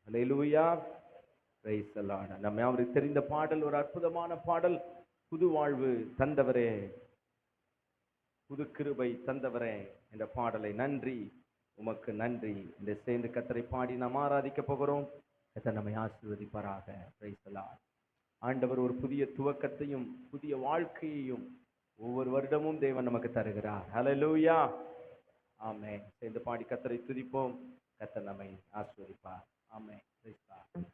Hallelujah. Price the Lord. நம்ம அவருக்கு தெரிந்த பாடல், ஒரு அற்புதமான பாடல். புது வாழ்வு தந்தவரே, புது கிருபை தந்தவரே என்ற பாடலை, நன்றி உமக்கு நன்றி என்று சேர்ந்து கர்த்தரை பாடி நாம் ஆராதிக்க போகிறோம். கர்த்தர் நம்மை ஆசீர்வதிப்பாராக. Price the Lord. ஆண்டவர் ஒரு புதிய துவக்கத்தையும் புதிய வாழ்க்கையையும் ஒவ்வொரு வருடமும் தேவன் நமக்கு தருகிறார். ஹல்லேலூயா. ஆமென். சேர்ந்து பாடி கர்த்தரை துதிப்போம். கர்த்தர் நம்மை ஆசீர்வதிப்பார். ஆமென். Praise the lord.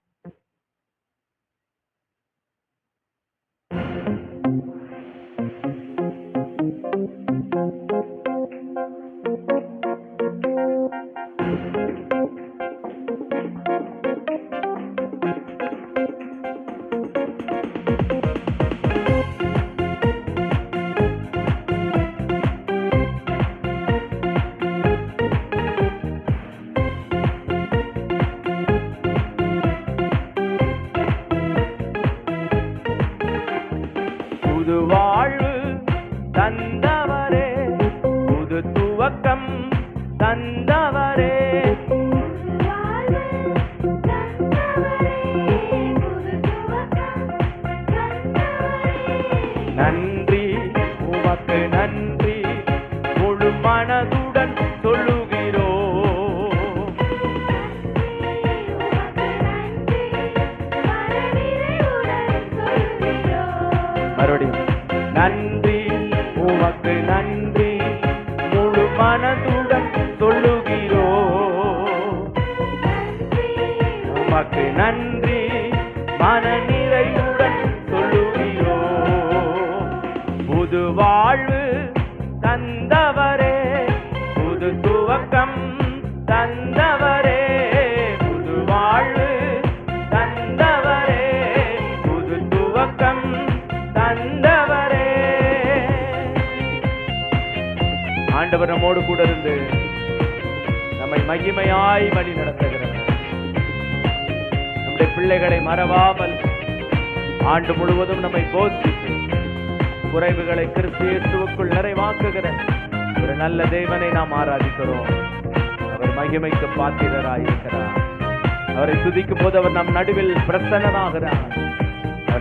புது வாழ்வு தந்தவரே, புது துவக்கம் தந்தவரே, நன்றி உமக்கு நன்றி முழு மனதுடன் சொல்லுகிறோம். மறுபடியும் நன்றி உமக்கு நன்றி முழு மனதுடன் சொல்லுகிறோம். உமக்கு நன்றி மன நிறைவுடன் சொல்லுகிறோம். புது வாழ்வு தந்தவரே, புது துவக்கம் தந்தவரே, புது வாழ்வு தந்தவரே, புது துவக்கம் தந்தவரே. ஆண்டவர் நம்மோடு கூட இருந்து நம்மை மகிமையாய் வழி நடத்துகிறவர். நம்முடைய பிள்ளைகளை மறவாமல் ஆண்டு முழுவதும் நம்மை போஷித்து குறைவுகளை கிறிஸ்து இயேசுவுக்குள் நிறைவாக்குகிற ஒரு நல்ல தேவனை நாம் ஆராதிக்கிறோம். அவர் மகிமைக்கு பாத்திரராய் இருக்கிறார். அவரை துதிக்கும் போது அவர் நம் நடுவில் பிரசன்னனாகிறார்.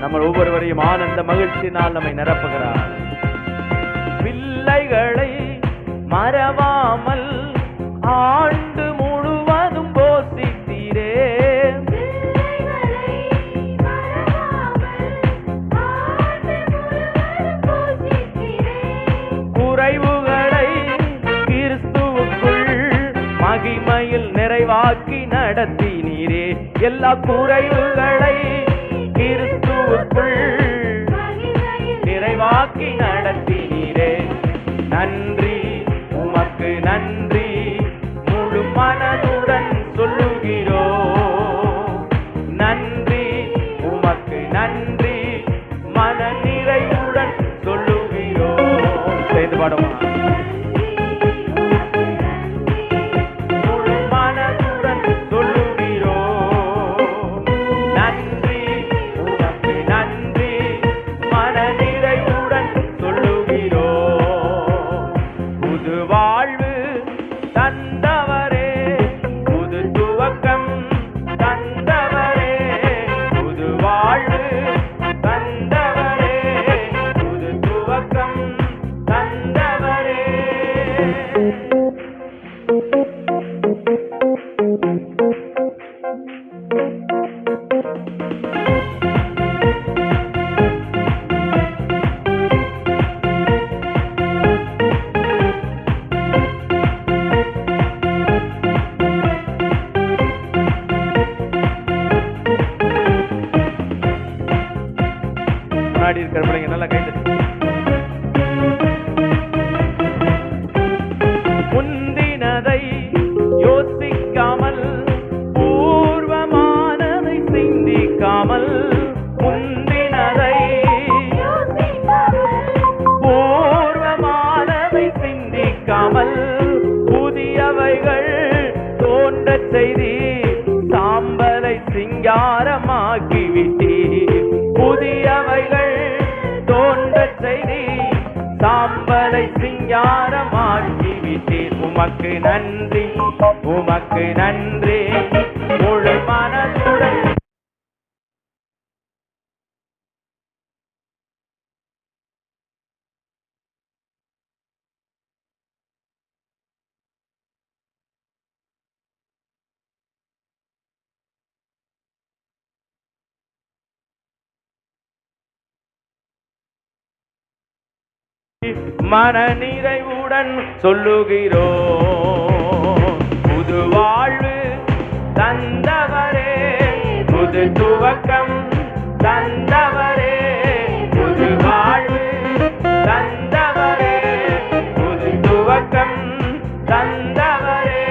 நம்ம ஒவ்வொருவரையும் ஆனந்த மகிழ்ச்சியினால் நம்மை நிரப்புகிறார். பிள்ளைகளை மறவாமல் ஆண்டு முழுவதும் போஷித்தீரே, குறைவுகளை கிறிஸ்துவுக்குள் மகிமையில் நிறைவாக்கி நடத்தினீரே. எல்லா குறைவுகளை கிறிஸ்துவுக்குள் நிறைவாக்கி நடத்தினீரே. நன்றி உமக்கு நன்றி முழு மனதுடன் சொல்லுகிறோம். நன்றி உமக்கு நன்றி மன நிறைவுடன் சொல்லுகிறோம். செய்து பாடுமா? முழு மனதுடன் சொல்லுகிறோம். நன்றி உமக்கு நன்றி மன நிறைவுடன் சொல்லுகிறோம். புது வாழ்வு தந்தவரே, புது துவக்கம் தந்தவரே, புது வாழ்வு தந்தவரே, புது துவக்கம் தந்தவரே. முன்னாடி இருக்கிற பிள்ளைங்க நல்லா கைது. முந்தினதை யோசிக்காமல், பூர்வமானதை சிந்திக்காமல், முந்தினதை பூர்வமானதை சிந்திக்காமல், புதியவைகள் தோன்றச் செய்தி சாம்பலை சிங்காரமாக்கிவிட்டீ. புதியவைகள் தோன்றச் செய்தி சாம்பலை சிங்காரமாக்கிவிட்டீர். உமக்கு நன்றி உமக்கு நன்றி முழு மனது மனநிறைவுடன் சொல்லுகிறோம். புது வாழ்வு தந்தவரே, புது துவக்கம் தந்தவரே, புது வாழ்வு தந்தவரே, புது துவக்கம் தந்தவரே.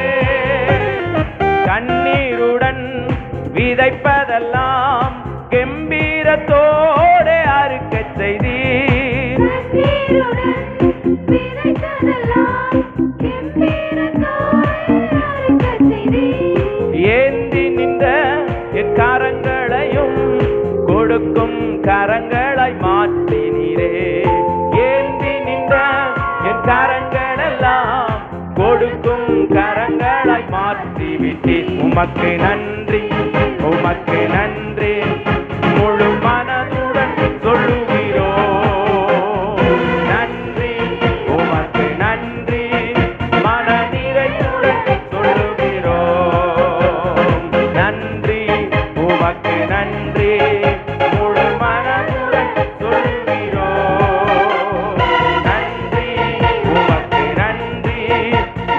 கண்ணீருடன் விதைப்பதெல்லாம் கம்பீரத்தோடு அறுக்கச் செய்தீர். ஏந்தி நின்ற என் கரங்களையும் கொடுக்கும் கரங்களாய் மாற்றினீரே. ஏந்தி நின்ற என் கரங்களெல்லாம் கொடுக்கும் கரங்களாய் மாற்றிவிட்டீர். உமக்கு நன்றி, உமக்கு நன்றி, முழு மனதுடன் சொல்லுகிறோம். நன்றி, உமக்கு நன்றி, மனநிறைவுடன் சொல்லுகிறோம். நன்றி, உமக்கு நன்றி, முழு மனதுடன் சொல்லுகிறோம். நன்றி, உமக்கு நன்றி,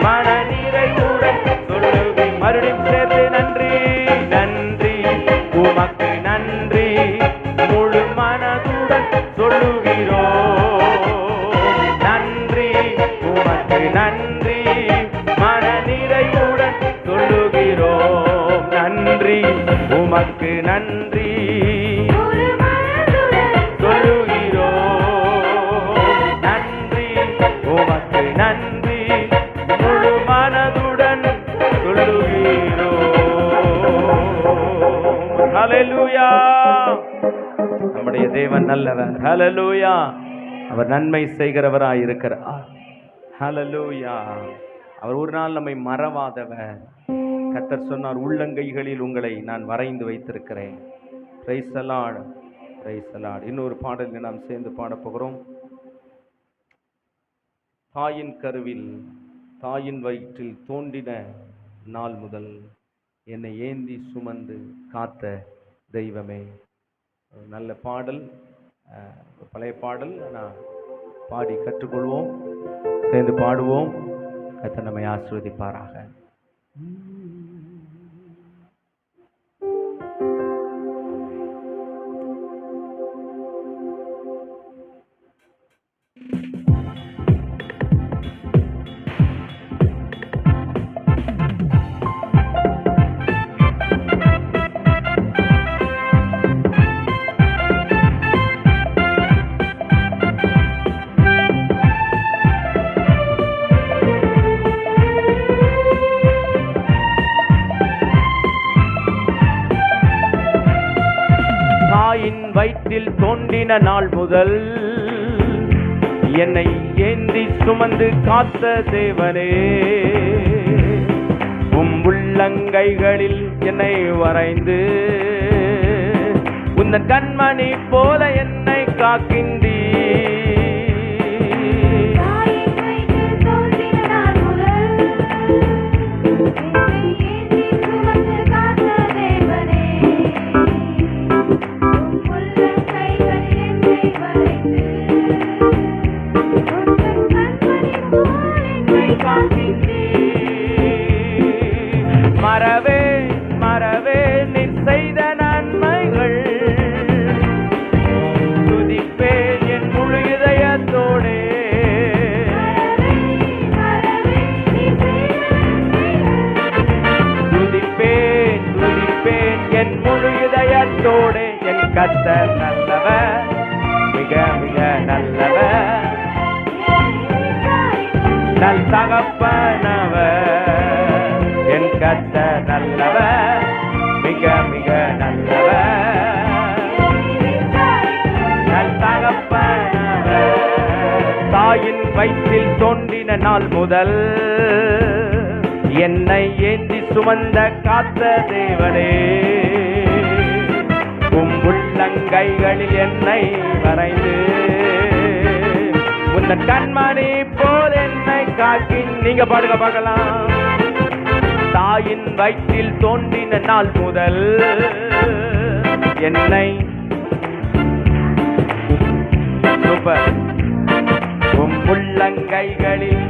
மனநிறைவுடன் சொல்லுகிறோம். மறுபடியும் சேர்த்து நன்றி, நன்றி, உமக்கு நன்றி, முழு மனதுடன் சொல்லுகிறோம். நன்றி, உமக்கு நன்றி, மனநிறைவுடன் சொல்லுகிறோம். நன்றி, உமக்கு நன்றி சொல்லுகிறோம். நன்றி, உமக்கு நன்றி, முழு மனதுடன் சொல்லுகிறோம். ஹல்லேலூயா. நம்முடைய தேவன் நல்லவர். ஹல்லேலூயா. அவர் நன்மை செய்கிறவராய் இருக்கிறார். ஹல்லேலூயா. அவர் ஒரு நாள் நம்மை மறவாதவர். கர்த்தர் சொன்னார், உள்ளங்கைகளில் உங்களை நான் வரைந்து வைத்திருக்கிறேன். Price the Lord, price the Lord. இன்னொரு பாடலில் நாம் சேர்ந்து பாடப் போகிறோம். தாயின் கருவில், தாயின் வயிற்றில் தோன்றின நாள் முதல் என்னை ஏந்தி சுமந்து காத்த தெய்வமே. ஒரு நல்ல பாடல், பழைய பாடல். ஆனால் பாடி கற்றுக்கொள்வோம், சேர்ந்து பாடுவோம். கர்த்தர் நம்மை ஆசீர்வதிப்பாராக. வயிற்றில் தோன்றின நாள் முதல் என்னை ஏந்தி சுமந்து காத்த தேவனே, உம் உள்ளங்கைகளில் என்னை வரைந்து உந்தன் கண்மணி போல என்னை காக்கின்றீ. மறவே மறவே நீ செய்த நன்மைகள், துதிப்பேன் என் முழு இதயத்தோடே. துதிப்பேன் துதிப்பேன் என் முழு இதயத்தோடே. என் கர்த்தர் நல்லவர், மிக மிக நல்லவர், நல் தகப்பனவர். என் கர்த்தர் நல்லவர், மிக மிக நல்லவர், நல் தகப்பனவர். தாயின் வயிற்றில் தோன்றின நாள் முதல் என்னை ஏந்தி சுமந்த காத்த தேவனே, உம் உள்ளங்கைகளில் என்னை வரைந்து உந்தன் கண்மணி போல் என்னை காக்கி. நீங்க பாடுங்க பார்க்கலாம். தாயின் வயிற்றில் தோன்றின நாள் முதல் என்னை சூப்பர் உம் உள்ளங்கைகளில்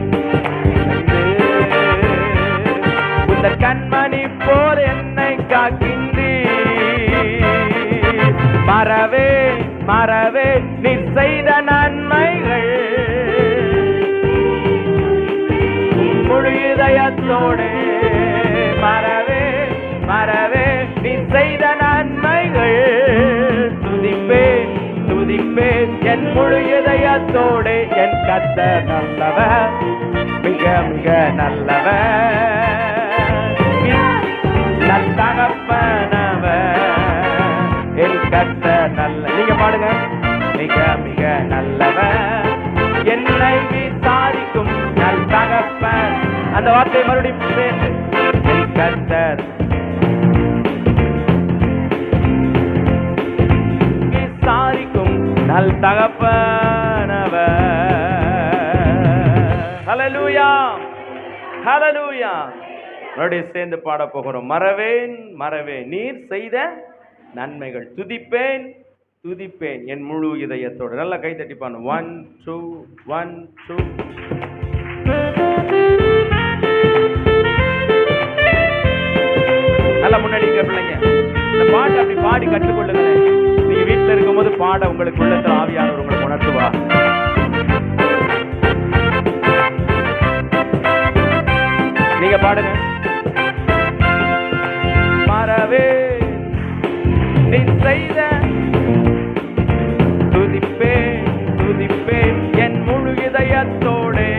இந்த கண்மணி போர் என்னை காக்கின்றீர். மறவே மறவே நீ செய்த நன்மைகள் முழு இதயத்தோடு. மறவே மறவே நீ செய்த நன்மைகள் துதிப்பேன் துதிப்பேன் என் முழு இதயத்தோடு. என் கர்த்தர் நல்லவர், மிக மிக நல்லவர், நல் தகப்பனவர். என் கர்த்தர் நல்ல, நீங்க பாடுங்க. மிக மிக நல்லவர், என்னை விசாரிக்கும் நல் தகப்பன். அந்த வார்த்தையை மறுபடியும் பேசு. என் கர்த்தர் விசாரிக்கும் நல் தகப்பனவர். ஹல்லேலூயா ஹல்லேலூயா. மறுபடியும் சேர்ந்து பாட போகிறோம். மறவேன் மறவேன் நீர் செய்த நன்மைகள், துதிப்பேன் துதிப்பேன் என் முழு இதயத்தோடு. நல்லா கை தட்டிப்பான். 1 2 1 2. நல்லா முன்னாடி பிள்ளைங்க இந்த பாட்டு அப்படி பாடி கற்றுக்கொள்ளுங்க. நீங்க வீட்டுல இருக்கும் போது பாட உங்களுக்கு உள்ளத்துல ஆவியானவர் உங்களுக்கு உணர்த்துவா. நீங்க பாடுங்க. மறவே நீ செய்த துதிப்பேன் துதிப்பேன் என் முழு இதயத்தோடே.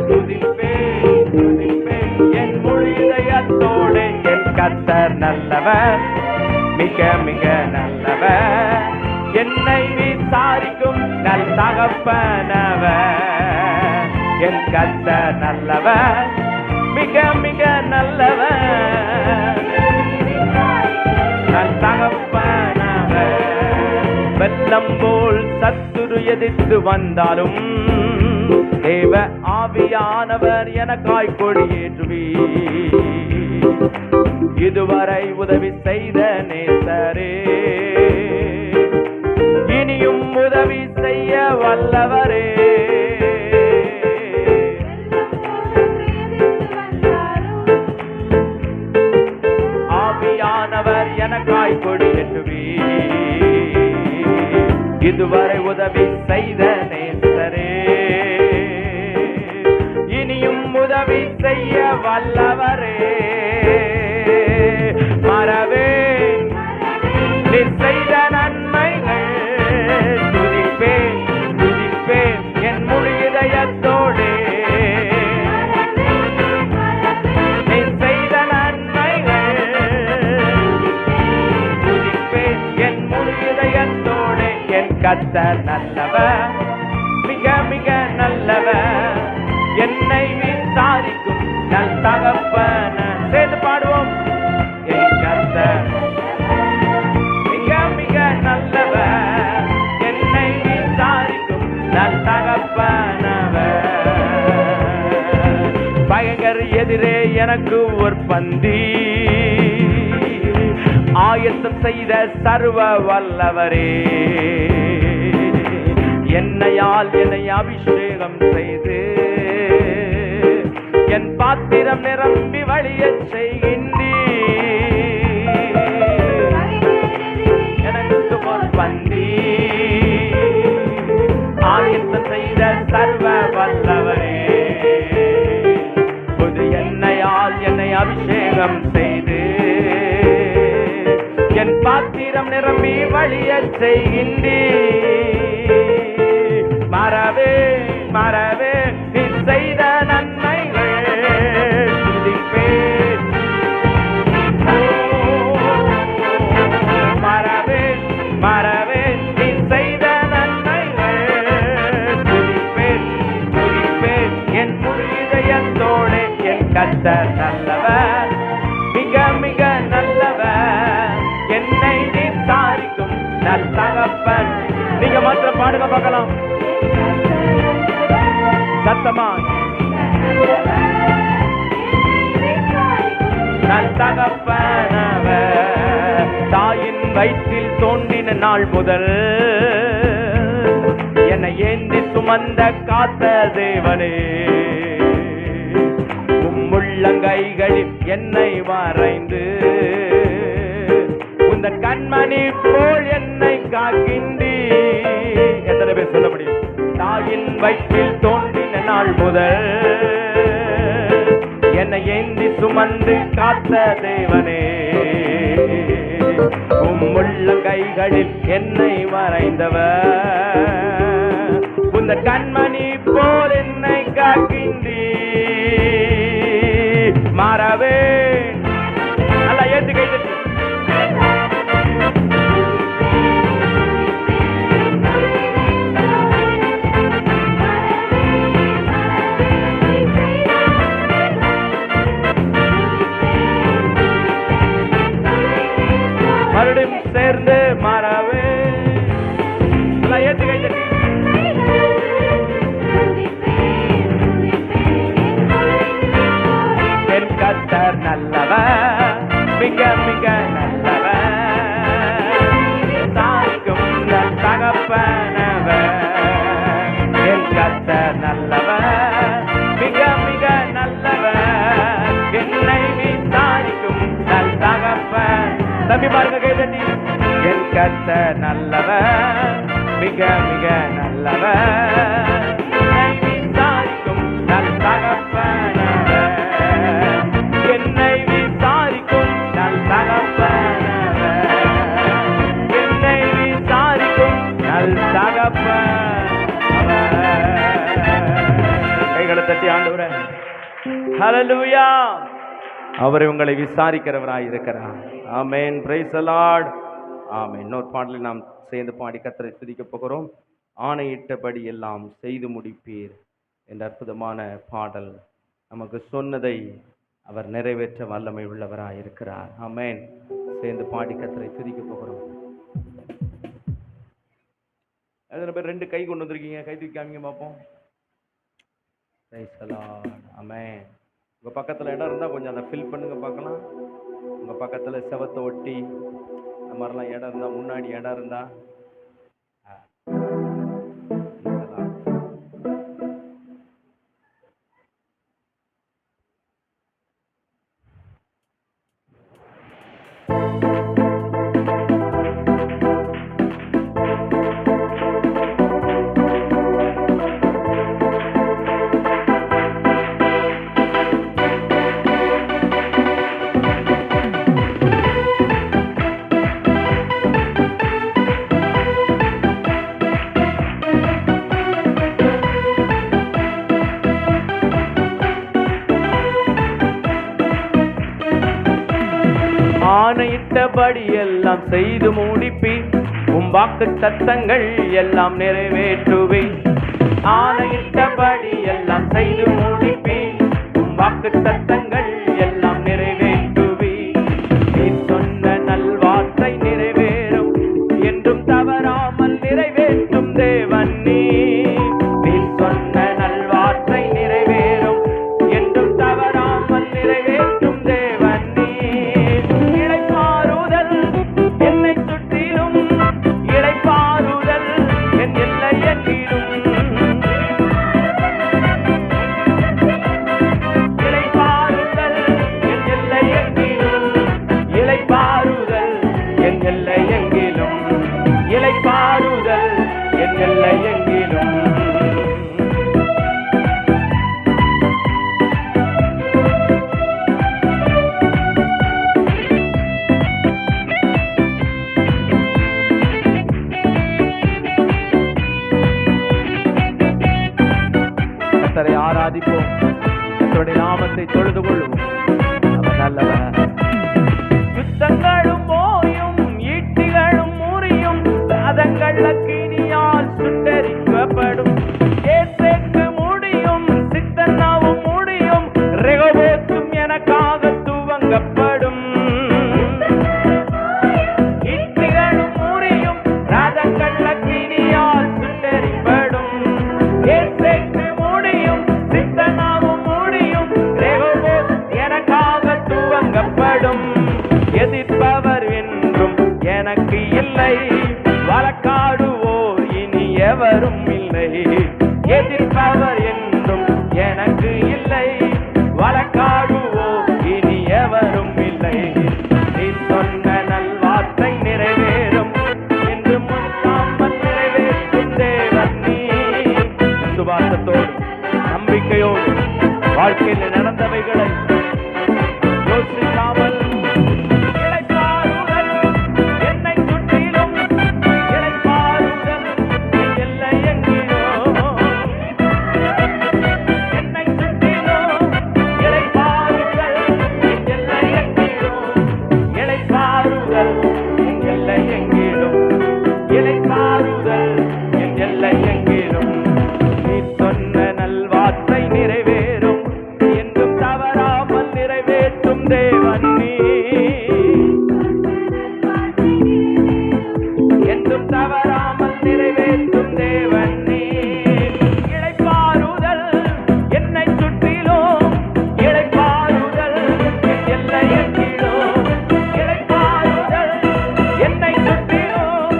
துதிப்பேன் துதிப்பேன் என் முழு இதயத்தோடே. என் கர்த்தர் நல்லவர், மிக மிக நல்லவர், என்னை விசாரிக்கும் நல் தகப்பனவர். என் கர்த்தர் நல்லவர், மிக மிக நல்லவர், நல் தகப்பனவர். வெள்ளம் போல் சத்துரு எதிர்த்து வந்தாலும் தேவ ஆவியானவர் எனக்காய் கொடியேற்றுவீர். இதுவரை உதவி செய்த நேசரே, இனியும் உதவி செய்ய வல்லவரே. ஆவியானவர் எனக்காய் கொடியேற்றுவீர். இதுவரை உதவி செய்த நேசரே, இனியும் உதவி செய்ய வல்லவரே. மறவே நீ செய்த நன்மைகள் துதிப்பேன் துதிப்பேன் என் முழு இதயத்தோடு. நீ செய்த நன்மைகள் துதிப்பேன் என் முழு இதயத்தோடு. என் கர்த்தர் நல்லவர், மிக மிக நல்லவர், என்னை விசாரிக்கும் நல் தகப்பன. சேர்ந்து பாடுவோம். என் கர்த்தர் மிக மிக நல்லவர், என்னை விசாரிக்கும் நல் தகப்பனவர். பகைஞர் எதிரே எனக்கு ஒரு பந்தி ஆயத்தம் செய்த சர்வ வல்லவரே. என்னையால் என்னை அபிஷேகம் செய்து என் பாத்திரம் நிரம்பி வழியச் செய்கின்றீர். எனக்கு ஒரு பந்தி ஆயத்தம் செய்த சர்வ வல்லவரே. புது எண்ணெயால் என்னை அபிஷேகம் செய்து என் பாத்திரம் நிரம்பி வழியச் செய்கின்றீர். மறவே மறவே நீ செய்த நன்மைகள் துதிப்பேன். மறவே மறவே நீ செய்த நன்மைகள் துதிப்பேன் துதிப்பேன் என் முழு இதயத்தோடு. என் கர்த்தர் நல்லவர், மிக மிக நல்லவர், என்னை விசாரிக்கும் நல் தகப்பன். நீங்க மாத்திரம் பாடுங்க பார்க்கலாம் சத்தமா. நல் தகப்பனவர், தாயின் வயிற்றில் தோன்றின நாள் முதல் என்னை ஏந்தி சுமந்த காத்த தேவனே, உள்ளங்கைகளில் என்னை வரைந்து உந்த கண்மணி போல் என்னை காக்கின்றி. எத்தனை பேர் சொல்ல முடியும்? தாயின் வயிற்றில் தோன்றின நாள் முதல் என்னை ஏந்தி சுமந்து காத்த தேவனே, உள்ளங்கைகளில் என்னை வரைந்தவர் உந்த கண்மணி போல் என்னை காக்கின்றி. மாறவே நல்லா ஏத்து கை தட்டி மறுபடியும் சேர்ந்து மாறவே நல்லா ஏத்து கை தட்டி. என் கர்த்தர் நல்லவர், மிக மிக நல்லவர், தாய்க்கும் நல் தகப்பனவர். என் கர்த்தர் நல்லவர், மிக மிக நல்லவர், என்னை விசாரிக்கும் நல் தகப்பன். தம்பி பாருங்க கை தட்டி. என் கர்த்தர் நல்லவர், மிக மிக நல்லவர், என்னை விசாரிக்கும் நல் தகப்பனவர். என்னை விசாரிக்கும் நல் தகப்பனவர், என்னை விசாரிக்கும் நல் தகப்பனவர். கைகளை தட்டி ஆண்டவரே ஹல்லேலூயா. அவர் உங்களை விசாரிக்கிறவராய் இருக்கிறார். ஆமென். Praise the lord. ஆமென். இன்னொரு பாடலில் நாம் சேர்ந்து பாடி கர்த்தரை துதிக்க போகிறோம். ஆணையிட்டபடி எல்லாம் செய்து முடிப்பீர் என்ற அற்புதமான பாடல். நமக்கு சொன்னதை அவர் நிறைவேற்ற வல்லமை உள்ளவராய் இருக்கிறார். ஆமென். சேர்ந்து பாடி கர்த்தரை துதிக்க போகிறோம். எத்தனை பேர் 2 கை கொண்டு வந்திருக்கீங்க? கை தூக்கி காமிங்க பார்ப்போம். Praise the lord. ஆமென். உங்கள் பக்கத்தில் இடம் இருந்தால் கொஞ்சம் அதை ஃபில் பண்ணுங்க பார்க்கலாம். உங்கள் பக்கத்தில் செவத்தை ஒட்டி இந்த மாதிரிலாம் இடம் இருந்தால், முன்னாடி இடம் இருந்தால் ஆணையிட்டபடி எல்லாம் செய்து முடிப்பேன், உம் வாக்கு தத்தங்கள் எல்லாம் நிறைவேற்றுவேன். ஆணையிட்டபடி எல்லாம் செய்து முடிப்பேன், உம் வாக்கு தத்தங்கள் எல்லாம் நிறைவேற்றுவேன். நீ சொன்ன நல்வார்த்தை நிறைவேறும், என்றும் தவறாமல் நிறைவேற்றும் தேவன் நீ. நீ சொன்ன நல்வார்த்தை நிறைவேறும், என்றும் தவறாமல் நிறைவேற்றும் தேவன் நீ. இளைப்பாறுதல் என்னை சுற்றிலும், இளைப்பாறுதல் என் எல்லை எங்கிலும். இளைப்பாறுதல் என் எல்லை எங்கிலும், இளைப்பாறுதல் என் எல்லை எங்கிலும், இளைப்பாறுதல் என் எல்லை எங்கிலும். கர்த்தரை ஆராதிப்போம், கர்த்தருடைய நாமத்தை தொழுது கொள்வோம். அவர் நல்லவர். யுத்தங்களும் ஓயும், ஈட்டிகளும் முறியும், ரதங்கள் அக்கினியால் சுட்டெரிக்கப்படும். ஏசேக்கு முடியும், சித்தனாவும் முடியும், ரெகோபோத்தும் எனக்காக துவங்கப்படும். ஈட்டிகளும் முறியும், ரதங்கள் அக்கினியால் சுட்டெரிக்கப்படும். ஏசேக்கு முடியும், சித்தனாவும் முடியும், ரெகோபோத் எனக்காக துவங்கப்படும். எதிர்ப்பவர் என்றும் எனக்கு இல்லை, வாழ்க்கையில் நடந்தவைகளை யோசிக்காமல் இளைப்பாறுதல் என்னை சுற்றிலும், இளைப்பாறுதல் எல்லை எங்கிலோ, என்னை சுற்றிலும் இளைப்பாறுதல் எல்லை எங்கிலோ, இளைப்பாறுதல் எல்லை எங்கிலோ, இளைப்பாறுதல் எல்லை எங்கிலும். நீ சொன்ன நல்வார்த்தை நிறைவேறும், என்றும் தவறாமல் நிறைவேற்றும் தேவன் நீ, என்றும் தவறாமல் நிறைவேற்றும் தேவன் நீ. இளைப்பாறுதல் என்னை சுற்றிலும், இளைப்பாறுதல் எல்லை எங்கிலும், இளைப்பாறுதல் என்னை சுற்றிலும்,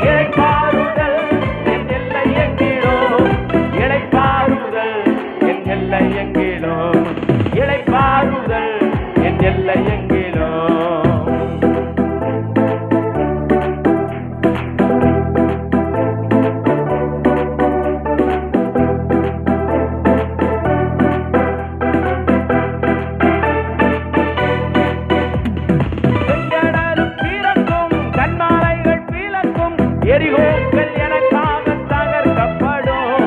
இளைப்பாறுதல் எல்லை எங்கிலும், இளைப்பாறுதல் எல்லை எங்கிலும், இளைப்பாறுதல் எல்லை எங்கிலும். செங்கடலும் பிறக்கும், கண்மாலைகள் பிளக்கும், எரிகோக்கள் எனக்காக தகர்க்கப்படும்,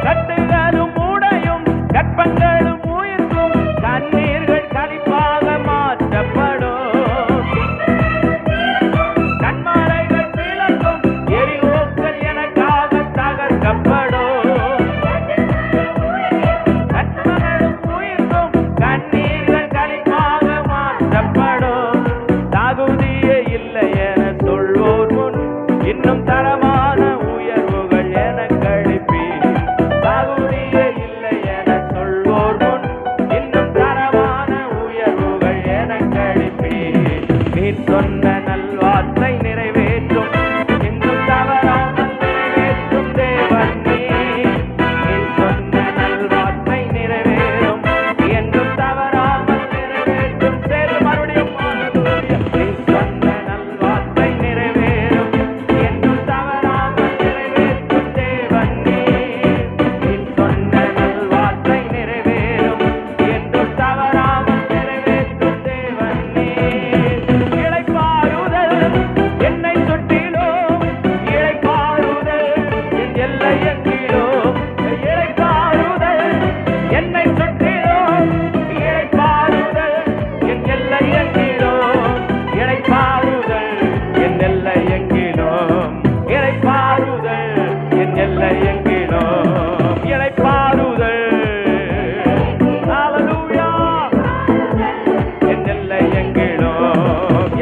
கட்டுகளும் உடையும், கற்பங்களும் உயிர்க்கும், கண்ணீர்கள் களிப்பாக மாற்றப்படும். கண்மாலைகள் பிளக்கும், எரிகோக்கள் எனக்காக தகர்க்கப்படும், கற்பங்களும் உயிர்க்கும், கண்ணீர்கள் களிப்பாக மாற்றப்படும். தகுதியே இல்லை என சொல்வோர் முன் இன்னும் தரமான உயர்வுகள் எனக் கழிப்பீர். தகுதியே இல்லை என சொல்வோர் முன் இன்னும் தரமான உயர்வுகள் எனக் கழிப்பீர். நீர் சொன்ன நல்வார்த்தை நிறைவேற்றும், இன்னும் தவறாமல் நிறைவேற்றும் தேவன் நீ. நீர் சொன்ன நல்வார்த்தை நிறைவேறும், என்றும் தவறாமல் நிறைவேற்றும் தேவன். மறுபடியும் ஹalleluya. நீர் சொன்ன நல்வார்த்தை நிறைவேறும், என்றும் தவறாமல் நிறைவேற்றும் தேவன் நீ. நீர் சொன்ன நல்வார்த்தை நிறைவேறும், என்றும் தவறாமல் நிறைவேற்றும் தேவன் நீ. இளைப்பாறுதல் என்னை சுற்றிலும், இளைப்பாறுதல் எல்லை எங்கிலும், இளைப்பாறுதல் என்னை சுற்றிலும், இளைப்பாறுதல் எல்லை எங்கிலும், இளைப்பாறுதல் எல்லை எங்கிலும், இளைப்பாறுதல் எல்லை எங்கிலும், இளைப்பாறுதல் ஹalleluya எல்லை எங்கிலும்,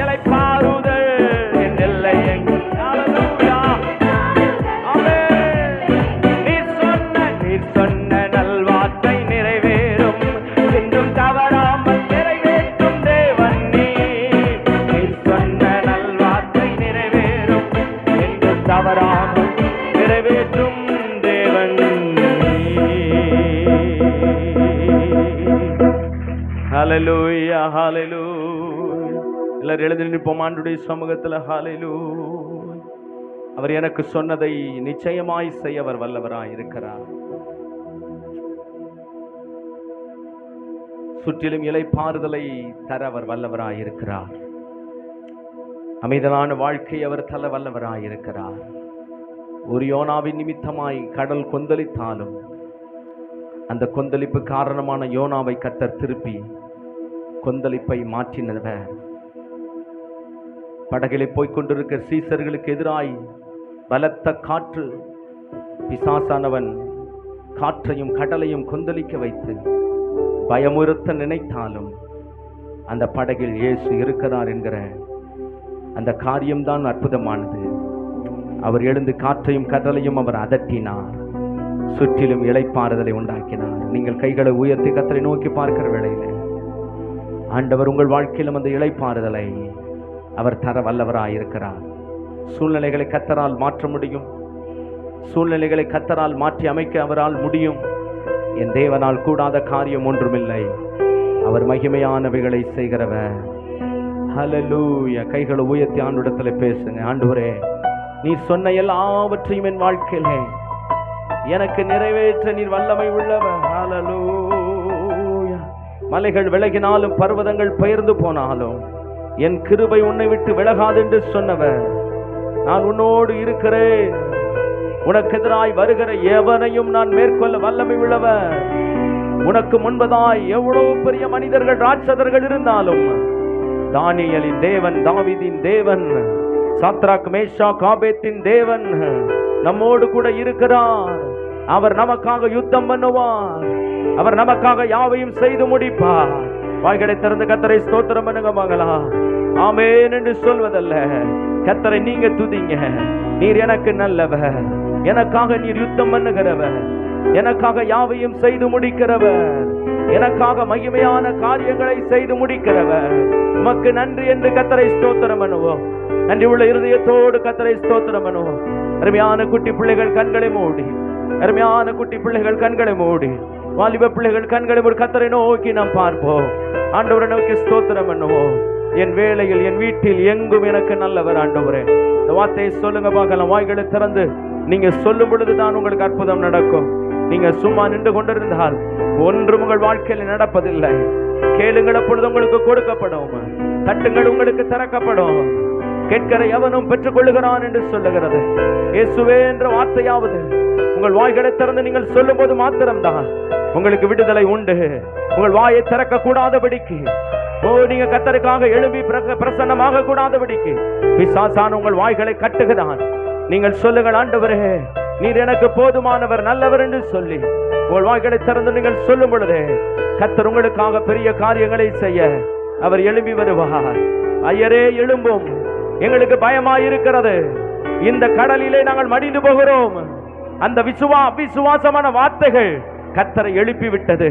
இளைப்பாறுதல் எல்லை எங்கிலும், ஹalleluya ஆமென். நீர் சொன்ன நல்வார்த்தை நிறைவேறும், என்றும் தவறாமல் நிறைவேற்றும் தேவன் நீ. நீர் சொன்ன நல்வார்த்தை நிறைவேறும், என்றும் தவறாமல் நிறைவேற்றும் தேவன் நீ. ஹalleluya ஹalleluya. எல்லாரும் எழுந்து நிற்போம் ஆண்டவருடைய சமூகத்தில். ஹalleluya. அவர் எனக்கு சொன்னதை நிச்சயமாய் செய்ய அவர் வல்லவராய் இருக்கிறார். சுற்றிலும் இளைப்பாறுதலை தர அவர் வல்லவராய் இருக்கிறார். அமைதலான வாழ்க்கை அவர் தர வல்லவராய் இருக்கிறார். ஒரு யோனாவின் நிமித்தமாய் கடல் கொந்தளித்தாலும் அந்த கொந்தளிப்பு காரணமான யோனாவை கர்த்தர் திருப்பி கொந்தளிப்பை மாற்றினவர். படகிலே போய்கொண்டிருக்கிற சீசர்களுக்கு எதிராய் பலத்த காற்று, பிசாசானவன் காற்றையும் கடலையும் கொந்தளிக்க வைத்து பயமுறுத்த நினைத்தாலும் அந்த படகில் இயேசு இருக்கிறார் என்கிற அந்த காரியம்தான் அற்புதமானது. அவர் எழுந்து காற்றையும் கடலையும் அவர் அதட்டினார், சுற்றிலும் இளைப்பாறுதலை உண்டாக்கினார். நீங்கள் கைகளை உயர்த்தி கர்த்தரை நோக்கி பார்க்கிற வேளையில ஆண்டவர் உங்கள் வாழ்க்கையிலும் அந்த இளைப்பாறுதலை அவர் தர வல்லவராயிருக்கிறார். சூழ்நிலைகளை கர்த்தரால் மாற்ற முடியும். சூழ்நிலைகளை கர்த்தரால் மாற்றி அமைக்க அவரால் முடியும். என் தேவனால் கூடாத காரியம் ஒன்றுமில்லை. அவர் மகிமையானவைகளை செய்கிறவர். ஹல்லேலூயா. கைகளை உயர்த்தி ஆண்டவரிடத்துல பேசுங்க. ஆண்டவரே, நீர் சொன்ன எல்லாவற்றையும் என் வாழ்க்கையிலே எனக்கு நிறைவேற்ற நீர் வல்லமை உள்ளவர். ஹல்லேலூயா. மலைகள் விலகினாலும் பர்வதங்கள் பெயர்ந்து போனாலும் என் கிருபை உன்னை விட்டு விலகாது என்று சொன்னவர், நான் உன்னோடு இருக்கிறேன், உனக்கு எதிராய் வருகிற எவனையும் நான் மேற்கொள்ள வல்லமை உள்ளவர். உனக்கு முன்பதாய் எவ்வளவு பெரிய மனிதர்கள் ராட்சதர்கள் இருந்தாலும் தானியேலின் தேவன், தாவீதின் தேவன், சாத்ராக் மேஷாக் ஆபேத்தின் தேவன் நம்மோடு கூட இருக்கிறார். அவர் நமக்காக யுத்தம் பண்ணுவார், அவர் நமக்காக யாவையும் செய்து முடிப்பார். வாய்களை திறந்து கர்த்தரை ஸ்தோத்திரம் பண்ணுங்க மகளா. ஆமென் என்று சொல்வதல்ல, கர்த்தரை நீங்க துதிங்க. நீர் எனக்கு நல்லவர், எனக்காக நீர் யுத்தம் பண்ணுகிறவர், எனக்காக யாவையும் செய்து முடிக்கிறவர், எனக்காக மகிமையான காரியங்களை செய்து முடிக்கிறவர். உமக்கு நன்றி என்று கர்த்தரை ஸ்தோத்திரம் பண்ணுவோம். நன்றி உள்ள இருதயத்தோடு கர்த்தரை ஸ்தோத்திரம் பண்ணுவோம். அருமையான குட்டி பிள்ளைகள் கண்களை மூடி, அருமையான குட்டி பிள்ளைகள் கண்களை மூடி, வாலிப பிள்ளைகள் கண்களை மூடி கர்த்தரை நோக்கி நாம் பார்ப்போம். ஆண்டவரை நோக்கி ஸ்தோத்திரம் பண்ணுவோம். என் வேலையில், என் வீட்டில், எங்கும் எனக்கு நல்லவர் ஆண்டவரே. இந்த வார்த்தையை சொல்லுங்க பார்க்கலாம். வாய்களை திறந்து நீங்க சொல்லும் பொழுதுதான் உங்களுக்கு அற்புதம் நடக்கும். நீங்க சும்மா நின்று கொண்டிருந்தால் ஒன்றும் உங்கள் வாழ்க்கையில் நடப்பதில்லை. கேளுங்கள், அப்பொழுது உங்களுக்கு கொடுக்கப்படும். தட்டுங்கள், உங்களுக்கு திறக்கப்படும். கேட்கிற எவனும் பெற்றுக் கொள்ளுகிறான் என்று சொல்லுகிறது. இயேசுவே என்ற வார்த்தையாவது உங்கள் வாய்களை திறந்து நீங்கள் சொல்லும் போது மாத்திரம்தான் உங்களுக்கு விடுதலை உண்டு. உங்கள் வாயை திறக்க கூடாதபடிக்கு, நீங்க கர்த்தருக்காக எழும்பி பிரசன்னமாக கூடாதபடிக்கு பிசாசான உங்கள் வாய்களை கட்டுகிறான். நீங்கள் சொல்லுங்கள், ஆண்டவரே நீர் எனக்கு போதுமானவர், நல்லவர் என்று சொல்லி உங்கள் வாய்களை திறந்து நீங்கள் சொல்லும் பொழுது கர்த்தர் உங்களுக்காக பெரிய காரியங்களை செய்ய அவர் எழும்பி வருவார். ஐயரே எழும்பும், எங்களுக்கு பயமாயிருக்கிறது, இந்த கடலிலே நாங்கள் மடிந்து போகிறோம். அந்த விசுவாசமான வார்த்தைகள் கர்த்தரை எழுப்பி விட்டது.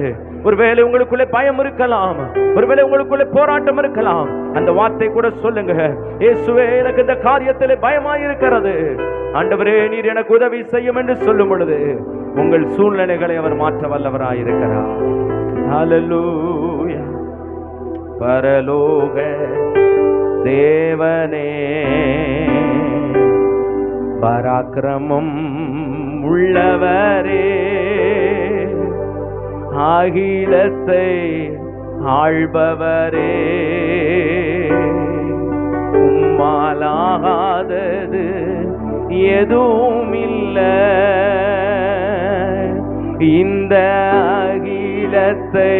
ஒருவேளை உங்களுக்குள்ளே பயம் இருக்கலாம், ஒருவேளை உங்களுக்குள்ளே போராட்டம் இருக்கலாம். அந்த வார்த்தை கூட சொல்லுங்க, இயேசுவே எனக்கு இந்த காரியத்திலே பயமாயிருக்கிறது, ஆண்டவரே நீர் எனக்கு உதவி செய்யும் என்று சொல்லும் பொழுது உங்கள் சூழ்நிலைகளை அவர் மாற்ற வல்லவராயிருக்கிறார். ஹல்லேலூயா. பரலோக தேவனே, பராக்கிரமம் உள்ளவரே, அகிலத்தை ஆள்பவரே, உம்மாலாகாதது எதுவும் இல்லை. இந்த அகிலத்தை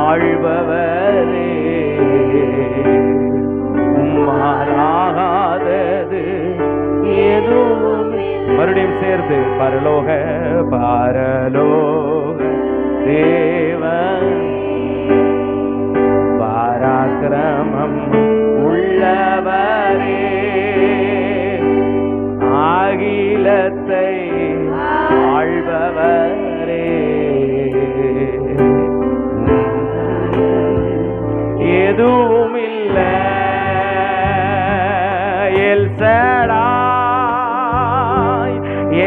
ஆள்பவரே, உம்மாலாகாதது எதுவும். மறுபடியும் சேர்த்து பரலோக தேவன், பராக்கிரமம் உள்ளவரே, அகிலத்தை ஆள்பவரே, எதுவும் இல்லை. எல் சடாய்,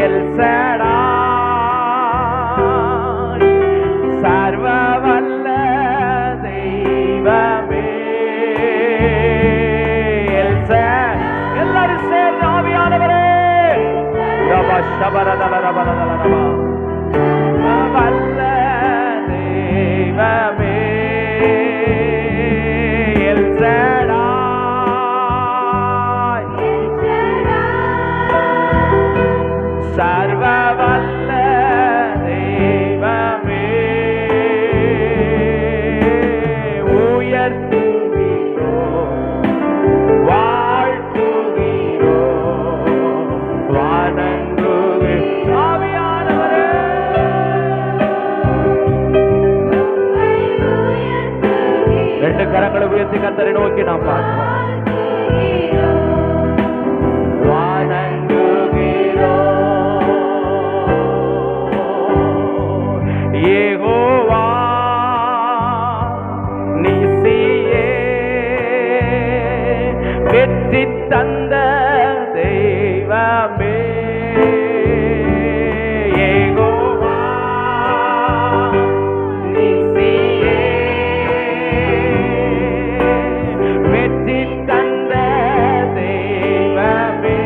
எல் சடாய், சர்வ வல்ல தெய்வமே. எல் சடாய், எல்லாரும் சேர்ந்து ஆவியானவரே, ரபா ஷபரதலரபரதலரபா, வல்ல தெய்வமே. எல் சடாய், சர்வ வல்ல தெய்வமே. உயர்த்துகிறோம், வாழ்த்துகிறோம், வணங்குகிறோம். ஆவியானவரே, ரெண்டு கரங்களை உயர்த்தி கர்த்தரை நோக்கி நாம் பார்க்கிறோம். யெகோவா நீசியே, வெற்றி தந்த தெய்வமே. யெகோவா நீசியே, வெற்றி தந்த தெய்வமே.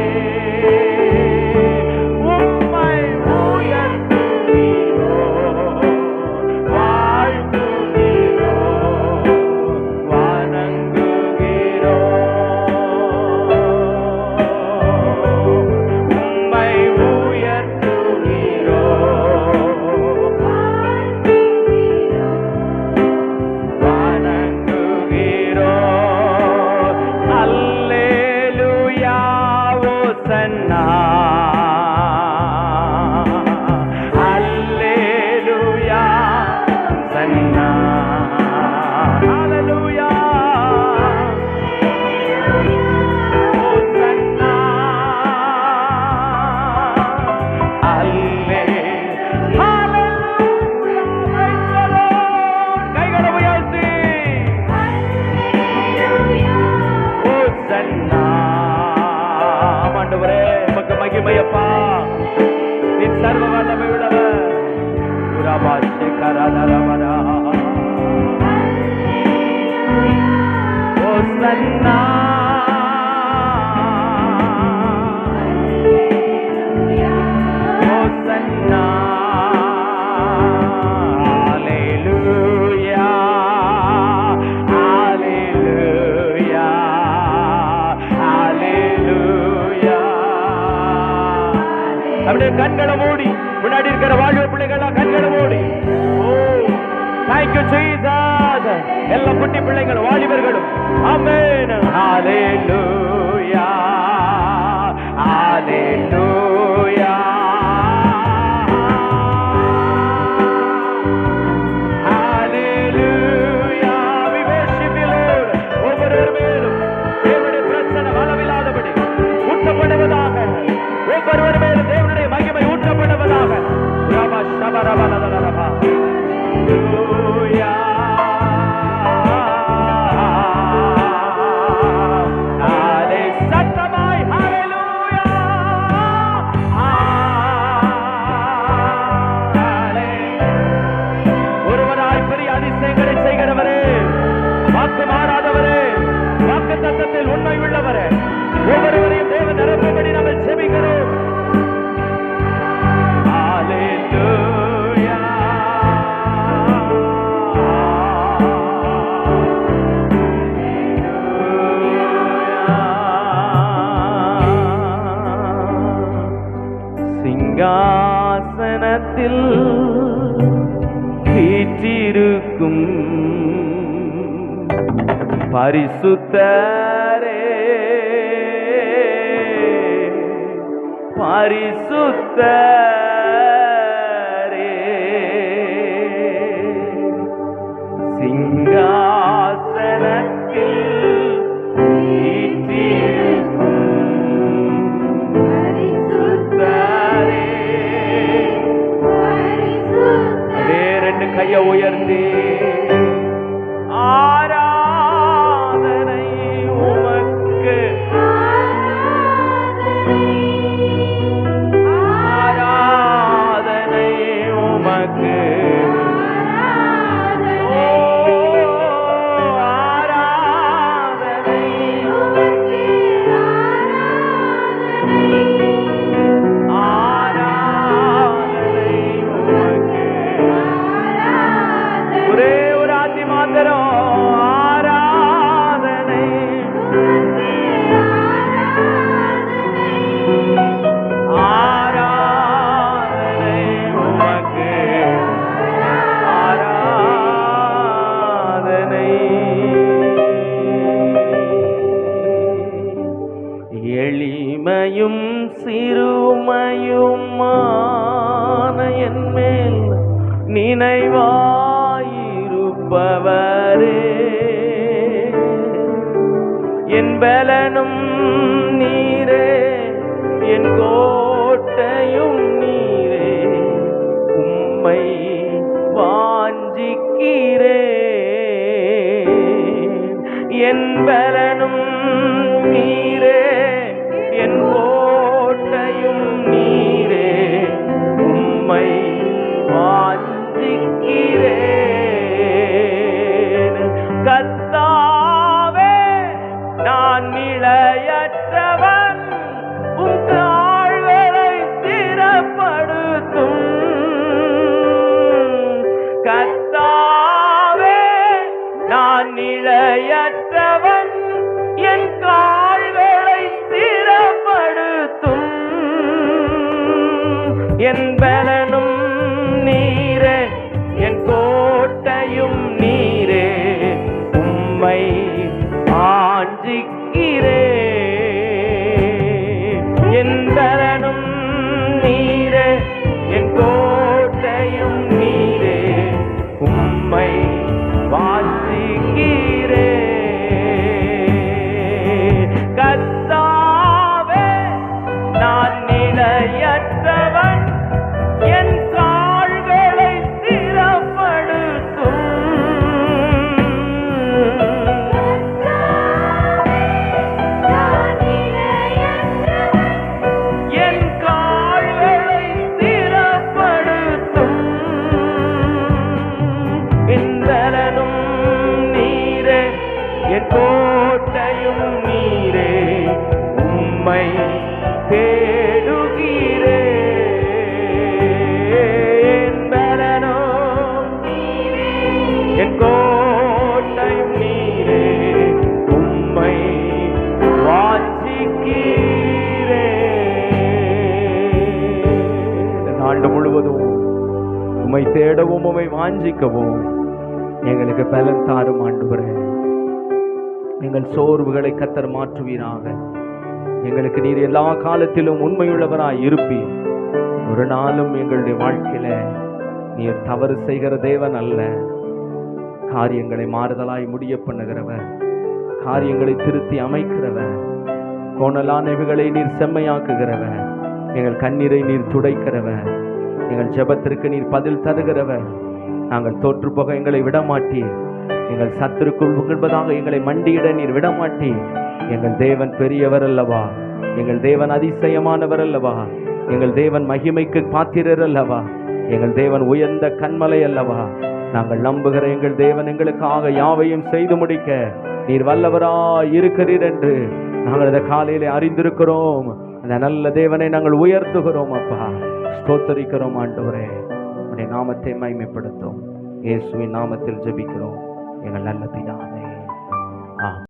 Thank you, Jesus. எல்லா குட்டி பிள்ளைகள் வாலிபர்களும் ஆமென். ஹalleluya ஹalleluya ஹalleluya. We worship you, Lord. ஒவ்வொருவர் மேலும் தேவனுடைய பிரசன்னம் அளவில்லாதபடி ஊற்றப்படுவதாக. ஒவ்வொருவர் மேலும் தேவனுடைய மகிமை ஊற்றப்படுவதாக. ரபா ஷபா ரபா ரபா ரபா. Hallelujah. சத்தமாய் hallelujah. ஒருவராய் பெரிய அதிசயங்களை செய்கிறவரே, வாக்கு மாறாதவரே, வாக்கு தத்தத்தில் உண்மை உள்ளவரே, ஒவ்வொருவரையும் தேவ நிரப்பும்படி நாங்கள் ஜெபிக்கிறோம். Hallelujah. சிங்காசனத்தில் வீற்றிருக்கும் பரிசுத்தரே பரிசுத்தரே சிங்காசனத்தில் வீற்றிருக்கும் பரிசுத்தரே. அதே ரெண்டு கையை உயர்த்தி ஆராதனை உமக்கு, ஆராதனை உமக்கு, ஓ ஆராதனை உமக்கு, ஆராதனை உமக்கு. ஒரே ஒரு ஆதி மாத்திரம் ஆராதனை, ஆராதனை உமக்கு, ஆராதனை. எளிமையும் சிறுமையுமான என் மேல் நினைவாயிருப்பவரே, என் பலனும் நீரே, என் கோட்டையும் நீரே, உம்மை வாஞ்சிக்கிறேன். என் பலனும் நீரே, என் கோட்டையும் நீரே, உம்மை வாஞ்சிக்கிறேன். கர்த்தாவே நான் நிலையற்றவன், உம் கால்களை ஸ்திரப்படுத்தும். கர்த்தாவே நான் நிலையற்றவன், என் கால்களை ஸ்திரப்படுத்தும். என் பலனும் நீரே, என் கோட்டையும் நீரே, உம்மை ஆஞ்சிக்கிறேன். என் பலனும் நீரே, என் கோட்டையும் நீரே, உம்மை வாஞ்சிக்கிறேன். கர்த்தாவே நான் நிலையற்றவன், என் கால்களை ஸ்திரப்படுத்தும். என் கால்களை ஸ்திரப்படுத்தும். என் பலனும் நீரே, என் கோட்டையும் நீரே, உம்மை தேடுகிறேன். பலனும் நீரே, என் கோட்டையும் நீரே, உம்மை வாஞ்சிக்கிறேன். இந்த ஆண்டு முழுவதும் உம்மை தேடவும் உம்மை வாஞ்சிக்கவும் எங்களுக்கு பலன் தாரும் ஆண்டவரே. எங்கள் சோர்வுகளை கர்த்தர் மாற்றுவீராக. எங்களுக்கு நீர் எல்லா காலத்திலும் உண்மையுள்ளவராய் இருப்பீர். ஒரு நாளும் எங்களுடைய வாழ்க்கையில நீர் தவறு செய்கிற தேவன் அல்ல. காரியங்களை மாறுதலாய் முடிய பண்ணுகிறவர், காரியங்களை திருத்தி அமைக்கிறவர், கோணலானவைகளை நீர் செம்மையாக்குகிறவர், எங்கள் கண்ணீரை நீர் துடைக்கிறவர், எங்கள் ஜெபத்திற்கு நீர் பதில் தருகிறவர். நாங்கள் தோற்று போக எங்களை விடமாட்டீர். எங்கள் சத்துருக்குள் புகழ்வதாக எங்களை மண்டியிட நீர் விடமாட்டீர். எங்கள் தேவன் பெரியவர் அல்லவா, எங்கள் தேவன் அதிசயமானவர் அல்லவா, எங்கள் தேவன் மகிமைக்கு பாத்திரர் அல்லவா, எங்கள் தேவன் உயர்ந்த கண்மலை அல்லவா. நாங்கள் நம்புகிற எங்கள் தேவன் எங்களுக்காக யாவையும் செய்து முடிக்க நீர் வல்லவராய் இருக்கிறீர் என்று நாங்கள் இந்த காலையிலே அறிந்திருக்கிறோம். அந்த நல்ல தேவனை நாங்கள் உயர்த்துகிறோம் அப்பா, ஸ்தோத்தரிக்கிறோம் ஆண்டவரே. உம்முடைய நாமத்தை மகிமைப்படுத்தும். இயேசுவின் நாமத்தில் ஜெபிக்கிறோம் எங்கள் நல்ல பிதாவே. ஆமென்.